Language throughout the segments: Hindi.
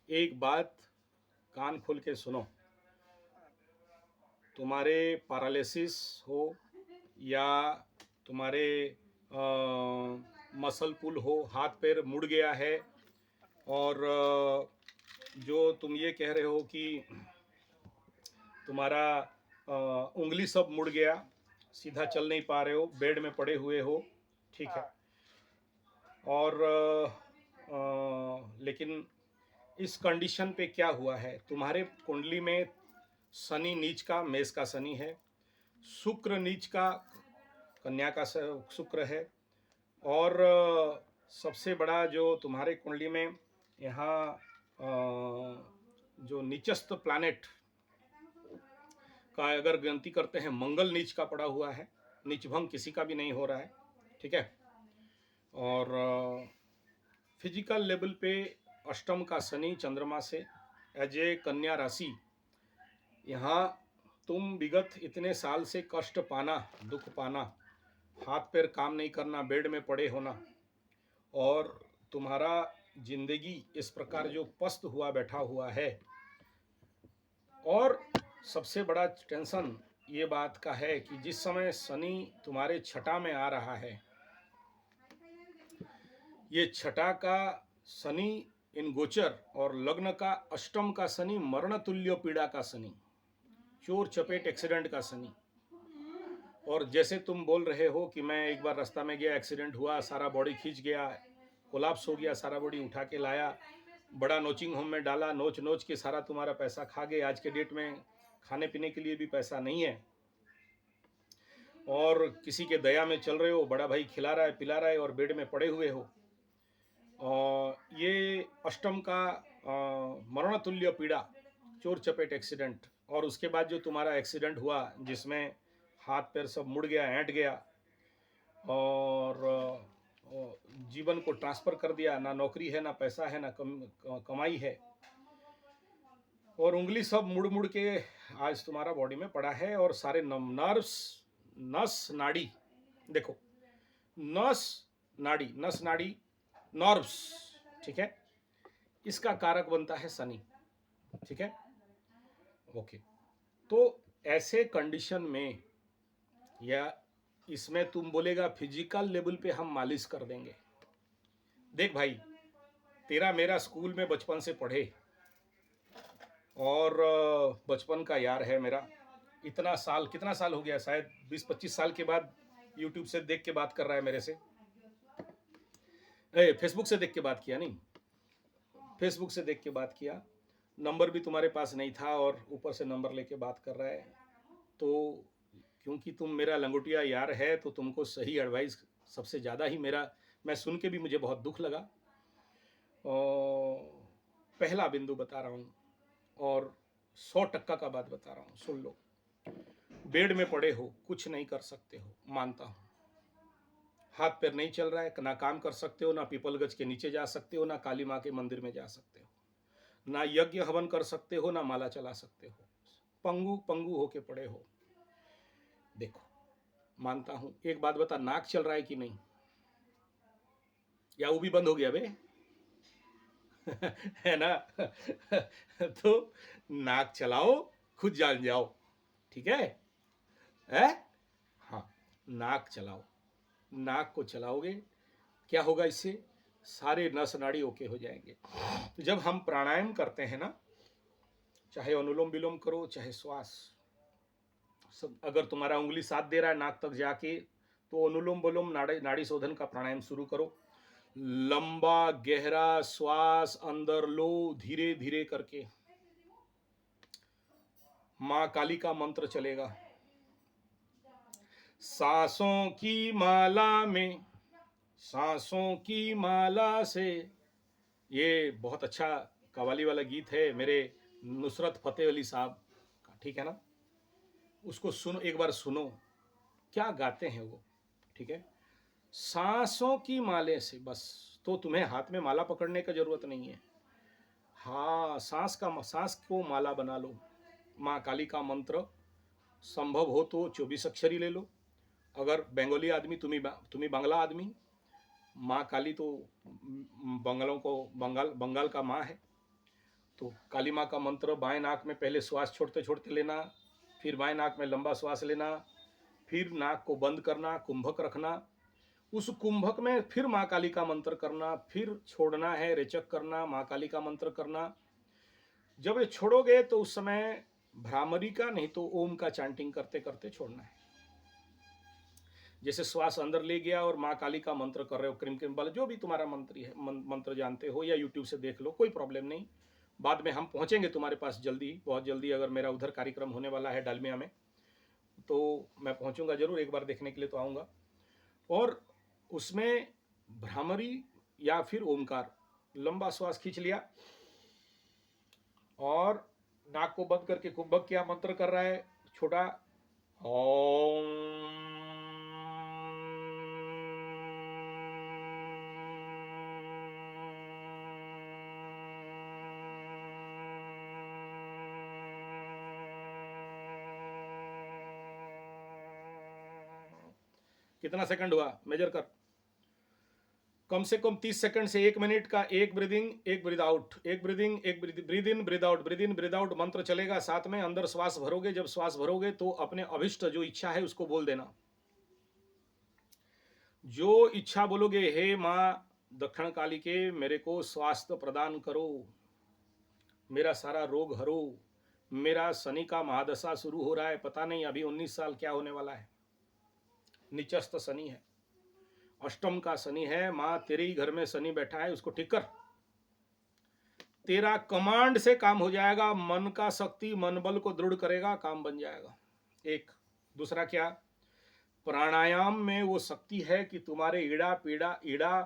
एक बात कान खोल के सुनो। तुम्हारे पैरालिसिस हो या तुम्हारे मसल पुल हो, हाथ पैर मुड़ गया है और जो तुम ये कह रहे हो कि तुम्हारा उंगली सब मुड़ गया, सीधा चल नहीं पा रहे हो, बेड में पड़े हुए हो, ठीक है। और लेकिन इस कंडीशन पे क्या हुआ है, तुम्हारे कुंडली में शनि नीच का मेष का शनि है, शुक्र नीच का कन्या का शुक्र है, और सबसे बड़ा जो तुम्हारे कुंडली में यहाँ जो नीचस्थ प्लैनेट का अगर गिनती करते हैं, मंगल नीच का पड़ा हुआ है, नीच भंग किसी का भी नहीं हो रहा है, ठीक है। और फिजिकल लेवल पे अष्टम का शनि चंद्रमा से एज ए कन्या राशि, यहाँ तुम विगत इतने साल से कष्ट पाना, दुख पाना, हाथ पैर काम नहीं करना, बेड में पड़े होना, और तुम्हारा जिंदगी इस प्रकार जो पस्त हुआ बैठा हुआ है। और सबसे बड़ा टेंशन ये बात का है कि जिस समय शनि तुम्हारे छठा में आ रहा है, ये छठा का शनि इन गोचर और लग्न का अष्टम का शनि मरण तुल्य पीड़ा का शनि, चोर चपेट एक्सीडेंट का शनि। और जैसे तुम बोल रहे हो कि मैं एक बार रास्ता में गया, एक्सीडेंट हुआ, सारा बॉडी खींच गया, कोलाप्स हो गया, सारा बॉडी उठा के लाया, बड़ा नोचिंग होम में डाला, नोच नोच के सारा तुम्हारा पैसा खा गए। आज के डेट में खाने पीने के लिए भी पैसा नहीं है, और किसी के दया में चल रहे हो, बड़ा भाई खिला रहा है पिला रहा है, और बेड में पड़े हुए हो। और ये अष्टम का मरण तुल्य पीड़ा, चोर चपेट एक्सीडेंट, और उसके बाद जो तुम्हारा एक्सीडेंट हुआ जिसमें हाथ पैर सब मुड़ गया, ऐंठ गया, और जीवन को ट्रांसफर कर दिया, ना नौकरी है, ना पैसा है, ना कमाई है, और उंगली सब मुड़ मुड़ के आज तुम्हारा बॉडी में पड़ा है। और सारे नर्व्स, नस नाड़ी, देखो, नस नाड़ी, नस नाड़ी, नर्व्स, ठीक है, इसका कारक बनता है शनि, ठीक है, ओके। तो ऐसे कंडीशन में, या इसमें तुम बोलेगा फिजिकल लेवल पे हम मालिश कर देंगे। देख भाई, तेरा मेरा स्कूल में बचपन से पढ़े, और बचपन का यार है मेरा, इतना साल, कितना साल हो गया, शायद 20-25 साल के बाद यूट्यूब से देख के बात कर रहा है मेरे से, फेसबुक से देख के बात किया, नहीं, फेसबुक से देख के बात किया, नंबर भी तुम्हारे पास नहीं था और ऊपर से नंबर लेके बात कर रहा है। तो क्योंकि तुम मेरा लंगोटिया यार है, तो तुमको सही एडवाइस सबसे ज़्यादा ही मेरा, मैं सुन के भी मुझे बहुत दुख लगा। और पहला बिंदु बता रहा हूँ, और 100% का बात बता रहा हूँ, सुन लो। बेड में पड़े हो, कुछ नहीं कर सकते हो, मानता हूँ, हाथ पैर नहीं चल रहा है, ना काम कर सकते हो, ना पीपल गज के नीचे जा सकते हो, ना काली माँ के मंदिर में जा सकते हो, ना यज्ञ हवन कर सकते हो, ना माला चला सकते हो, पंगु पंगु होके पड़े हो। देखो, मानता हूं, एक बात बता, नाक चल रहा है कि नहीं, या वो भी बंद हो गया बे? है ना? तो नाक चलाओ, खुद जान जाओ, ठीक है? हाँ, नाक चलाओ, नाक को चलाओगे, क्या होगा इससे, सारे नस नाड़ी ओके हो जाएंगे। जब हम प्राणायाम करते हैं ना, चाहे अनुलोम विलोम करो, चाहे श्वास, सब, अगर तुम्हारा उंगली साथ दे रहा है नाक तक जाके, तो अनुलोम विलोम नाड़ी नाड़ी शोधन का प्राणायाम शुरू करो। लंबा गहरा श्वास अंदर लो, धीरे धीरे करके, मां काली का मंत्र चलेगा, सांसों की माला में, सांसों की माला से। ये बहुत अच्छा कवाली वाला गीत है मेरे नुसरत फतेह अली साहब का, ठीक है ना, उसको सुनो, एक बार सुनो क्या गाते हैं वो, ठीक है। सांसों की माले से, बस, तो तुम्हें हाथ में माला पकड़ने का जरूरत नहीं है, हाँ, सांस को माला बना लो। माँ काली का मंत्र संभव हो तो 24 अक्षरी ले लो, अगर बंगाली आदमी, तुम्ही बांग्ला आदमी, माँ काली तो बंगालों को, बंगाल का माँ है, तो काली माँ का मंत्र बाएं नाक में पहले श्वास छोड़ते छोड़ते लेना, फिर बाएं नाक में लंबा श्वास लेना, फिर नाक को बंद करना, कुंभक रखना, उस कुंभक में फिर माँ काली का मंत्र करना, फिर छोड़ना है, रेचक करना, माँ काली का मंत्र करना। जब ये छोड़ोगे तो उस समय भ्रामरी का नहीं तो ओम का चैंटिंग करते करते छोड़ना है। जैसे श्वास अंदर ले गया और माँ काली का मंत्र कर रहे हो, क्रिम क्रिम वाला जो भी तुम्हारा मंत्र है, मंत्र जानते हो, या यूट्यूब से देख लो, कोई प्रॉब्लम नहीं। बाद में हम पहुंचेंगे तुम्हारे पास जल्दी, बहुत जल्दी। अगर मेरा उधर कार्यक्रम होने वाला है डालमिया में तो मैं पहुंचूंगा जरूर, एक बार देखने के लिए तो आऊँगा। और उसमें भ्रामरी या फिर ओमकार, लंबा श्वास खींच लिया और नाक को बंद करके कुंभक क्या मंत्र कर रहा है, छोटा ओम। कितना सेकंड हुआ मेजर कर, कम से कम 30 सेकंड से 1 मिनट का एक ब्रीदिंग एक ब्रीद आउट, एक ब्रीदिंग एक breathe in breathe out, breathe in breathe out मंत्र चलेगा। साथ में अंदर श्वास भरोगे, जब श्वास भरोगे तो अपने अभिष्ट जो इच्छा है उसको बोल देना। जो इच्छा बोलोगे, हे माँ दक्षिण काली के मेरे को स्वास्थ्य प्रदान करो, मेरा सारा रोग हरो, मेरा शनि का महादशा शुरू हो रहा है, पता नहीं अभी 19 साल क्या होने वाला है, निचस्त शनि है, अष्टम का शनि है, माँ तेरे ही घर में शनि बैठा है, उसको ठीक कर। तेरा कमांड से काम हो जाएगा, मन का शक्ति मन बल को दृढ़ करेगा, काम बन जाएगा। एक दूसरा क्या, प्राणायाम में वो शक्ति है कि तुम्हारे ईड़ा पीड़ा, ईड़ा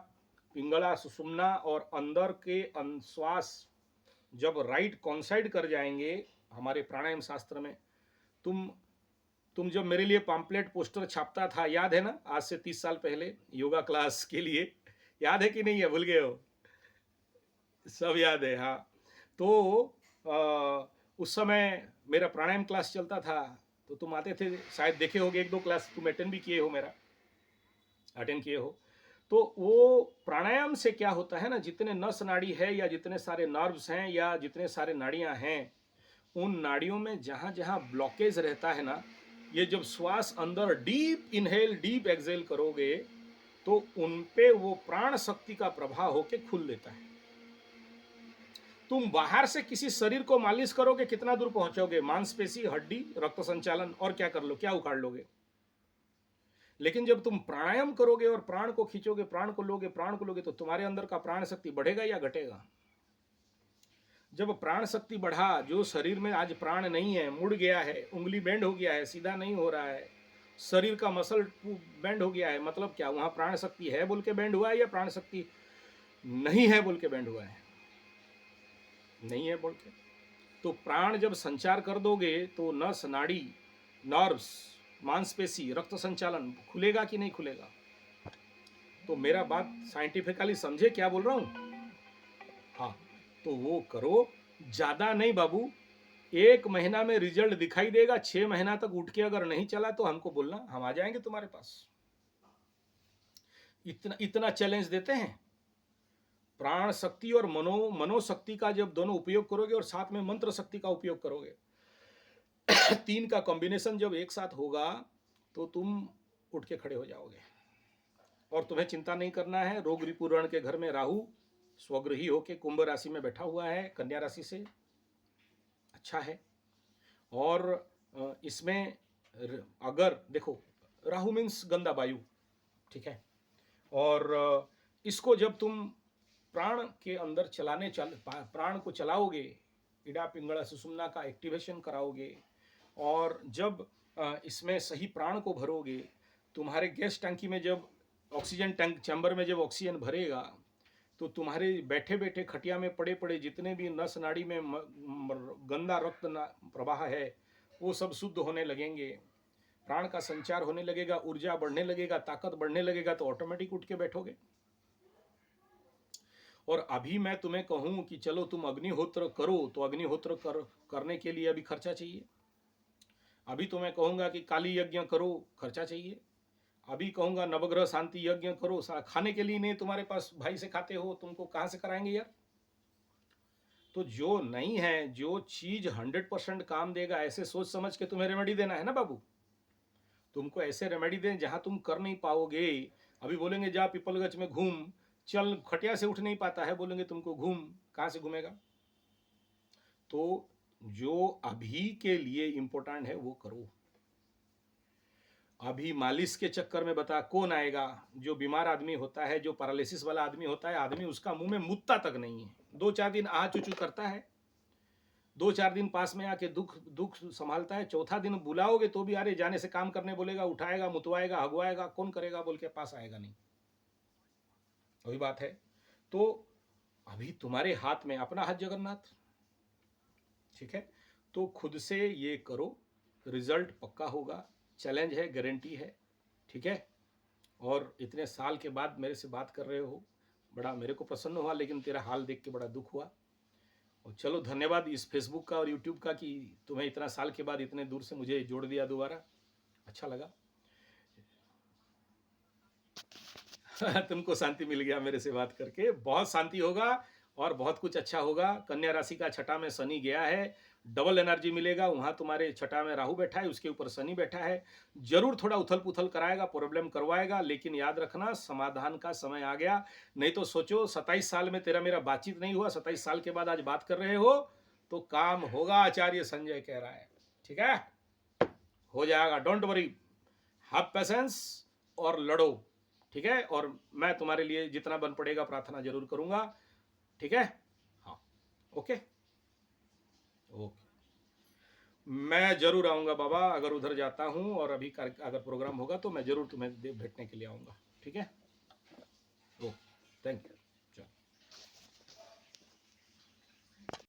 पिंगला सुषुम्ना और अंदर के श्वास जब राइट कॉन्साइड कर जाएंगे, हमारे प्राणायाम शास्त्र में तुम जब मेरे लिए पम्पलेट पोस्टर छापता था, याद है ना, आज से 30 साल पहले योगा क्लास के लिए, याद है कि नहीं है, भूल गए हो? सब याद है, हाँ। तो उस समय मेरा प्राणायाम क्लास चलता था, तो तुम आते थे, शायद देखे होगे, 1-2 क्लास तुम अटेंड भी किए हो, मेरा अटेंड किए हो। तो वो प्राणायाम से क्या होता है ना, जितने नस नाड़ी है या जितने सारे नर्व्स हैं या जितने सारे नाड़ियां हैं, उन नाड़ियों में जहां जहां ब्लॉकेज रहता है ना, ये जब श्वास अंदर डीप इनहेल डीप एक्सेल करोगे तो उन पे वो प्राण शक्ति का प्रभाव होके खुल देता है। तुम बाहर से किसी शरीर को मालिश करोगे, कितना दूर पहुंचोगे, मांसपेशी, हड्डी, रक्त संचालन, और क्या कर लो, क्या उखाड़ लोगे। लेकिन जब तुम प्राणायाम करोगे और प्राण को खींचोगे, प्राण को लोगे, तो तुम्हारे अंदर का प्राण शक्ति बढ़ेगा या घटेगा? जब प्राण शक्ति बढ़ा, जो शरीर में आज प्राण नहीं है, मुड़ गया है, उंगली बेंड हो गया है, सीधा नहीं हो रहा है, शरीर का मसल बेंड हो गया है, मतलब क्या, वहां प्राण शक्ति है बोल के बेंड हुआ है या प्राण शक्ति नहीं है बोल के बेंड हुआ है? नहीं है बोल के। तो प्राण जब संचार कर दोगे तो नस नाड़ी, नर्व्स, मांसपेशी, रक्त संचालन खुलेगा कि नहीं खुलेगा? तो मेरा बात साइंटिफिकली समझे क्या बोल रहा हूं? हाँ, तो वो करो, ज्यादा नहीं बाबू, 1 महीना में रिजल्ट दिखाई देगा। 6 महीना तक उठ के अगर नहीं चला तो हमको बोलना, हम आ जाएंगे तुम्हारे पास। इतना चैलेंज देते हैं। प्राण शक्ति और मनोशक्ति का जब दोनों उपयोग करोगे और साथ में मंत्र शक्ति का उपयोग करोगे, 3 का कॉम्बिनेशन जब एक साथ होगा तो तुम उठ के खड़े हो जाओगे। और तुम्हें चिंता नहीं करना है, रोग रिपुरण के घर में राहु स्वगृही होके कुंभ राशि में बैठा हुआ है, कन्या राशि से अच्छा है। और इसमें अगर देखो, राहु मीन्स गंदा वायु, ठीक है, और इसको जब तुम प्राण के अंदर प्राण को चलाओगे, इड़ा पिंगला सुषुम्ना का एक्टिवेशन कराओगे, और जब इसमें सही प्राण को भरोगे, तुम्हारे गैस टंकी में जब ऑक्सीजन टैंक चैम्बर में जब ऑक्सीजन भरेगा तो तुम्हारे बैठे बैठे खटिया में पड़े पड़े जितने भी नस नाड़ी में गंदा रक्त प्रवाह है वो सब शुद्ध होने लगेंगे, प्राण का संचार होने लगेगा, ऊर्जा बढ़ने लगेगा, ताकत बढ़ने लगेगा, तो ऑटोमेटिक उठ के बैठोगे। और अभी मैं तुम्हें कहूं कि चलो तुम अग्निहोत्र करो, तो अग्निहोत्र करने के लिए अभी खर्चा चाहिए। अभी तो मैं कहूंगा कि काली यज्ञ करो, खर्चा चाहिए। अभी कहूंगा नवग्रह शांति यज्ञ करो, खाने के लिए नहीं, तुम्हारे पास भाई से खाते हो, तुमको कहां से कराएंगे यार? तो जो नहीं है, जो चीज 100% काम देगा, ऐसे सोच समझ के तुम्हें रेमेडी देना है ना बाबू। तुमको ऐसे रेमेडी दें जहां तुम कर नहीं पाओगे। अभी बोलेंगे जा पिपलगंज में घूम, चल, खटिया से उठ नहीं पाता है, बोलेंगे तुमको घूम, कहां से घूमेगा। तो जो अभी के लिए इंपॉर्टेंट है वो करो। अभी मालिश के चक्कर में बता कौन आएगा। जो बीमार आदमी होता है, जो पैरालिसिस वाला आदमी होता है, आदमी उसका मुंह में मुत्ता तक नहीं है, 2-4 दिन आह चूचू करता है, 2-4 दिन पास में आके दुख दुख संभालता है, चौथा दिन बुलाओगे तो भी अरे जाने से काम करने बोलेगा, उठाएगा, मुतवाएगा, हगवाएगा, कौन करेगा बोल के पास आएगा नहीं। वही बात है। तो अभी तुम्हारे हाथ में, अपना हाथ जगन्नाथ, ठीक है। तो खुद से ये करो, रिजल्ट पक्का होगा, चैलेंज है, गारंटी है, ठीक है। और इतने साल के बाद मेरे से बात कर रहे हो, बड़ा मेरे को प्रसन्न हुआ, लेकिन तेरा हाल देख के बड़ा दुख हुआ। और चलो धन्यवाद इस फेसबुक का और यूट्यूब का कि तुम्हें इतना साल के बाद इतने दूर से मुझे जोड़ दिया दोबारा, अच्छा लगा। तुमको शांति मिल गया मेरे से बात करके, बहुत शांति होगा और बहुत कुछ अच्छा होगा। कन्या राशि का छठा में शनि गया है, डबल एनर्जी मिलेगा। वहां तुम्हारे छठा में राहु बैठा है, उसके ऊपर शनि बैठा है, जरूर थोड़ा उथल पुथल कराएगा, प्रॉब्लम करवाएगा, लेकिन याद रखना समाधान का समय आ गया। नहीं तो सोचो 27 साल में तेरा मेरा बातचीत नहीं हुआ, 27 साल के बाद आज बात कर रहे हो, तो काम होगा, आचार्य संजय कह रहा है, ठीक है, हो जाएगा, डोंट वरी, हैव पेशेंस और लड़ो, ठीक है। और मैं तुम्हारे लिए जितना बन पड़ेगा प्रार्थना जरूर करूंगा, ठीक है। हाँ, ओके ओके, मैं जरूर आऊंगा बाबा, अगर उधर जाता हूं और अभी अगर प्रोग्राम होगा तो मैं जरूर तुम्हें भेंटने के लिए आऊंगा, ठीक है। Okay, thank you.